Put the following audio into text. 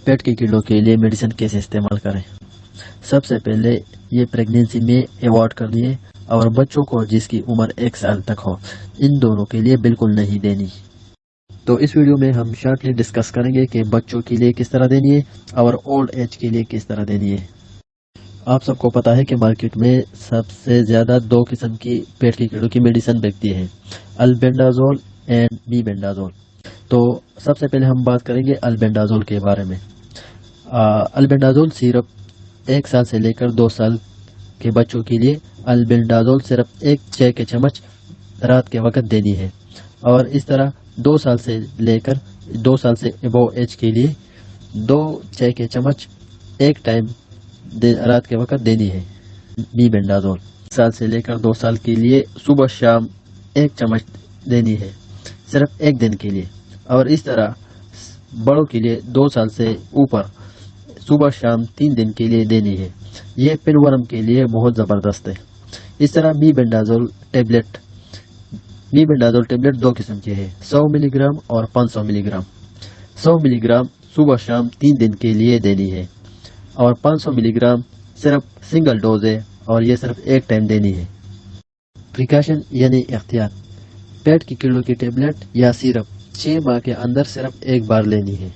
پیٹ کے کیڑوں کے لیے میڈیسن کیسے استعمال کریں؟ سب سے پہلے یہ پریگنینسی میں ایوارڈ کرنی ہے، اور بچوں کو جس کی عمر 1 سال تک ہو ان دونوں کے لیے بالکل نہیں دینی۔ تو اس ویڈیو میں ہم شارٹلی ڈسکس کریں گے کہ بچوں کے لیے کس طرح دینی ہے اور اولڈ ایج کے لیے کس طرح دینی ہے۔ آپ سب کو پتا ہے کہ مارکیٹ میں سب سے زیادہ 2 قسم کی پیٹ کے کیڑوں کی میڈیسن بکتی ہے، البینڈازول اینڈ میبینڈازول۔ تو سب سے پہلے ہم بات کریں گے البینڈازول کے بارے میں۔ البینڈازول صرف 1 سال سے لے کر 2 سال کے بچوں کے لیے البینڈازول صرف 1 چائے کے چمچ رات کے وقت دینی ہے، اور اس طرح 2 سال سے لے کر 2 سال سے ابو ایج کے لیے 2 چائے کے چمچ ایک ٹائم رات کے وقت دینی ہے۔ میبینڈازول 1 سال سے لے کر 2 سال کے لیے صبح شام 1 چمچ دینی ہے، صرف 1 دن کے لیے، اور اس طرح بڑوں کے لیے 2 سال سے اوپر صبح شام 3 دن کے لیے دینی ہے۔ یہ پن ورم کے لیے بہت زبردست ہے۔ اس طرح میبینڈازول ٹیبلٹ 2 قسم کے ہیں، 100 ملی گرام اور 500 ملی گرام۔ 100 ملی گرام صبح شام 3 دن کے لیے دینی ہے، اور 500 ملی گرام صرف سنگل ڈوز ہے، اور یہ صرف 1 ٹائم دینی ہے۔ پریکاشن یعنی احتیاط، پیٹ کی کیڑوں کی ٹیبلٹ یا سیرپ 6 ماہ کے اندر صرف 1 بار لینی ہے۔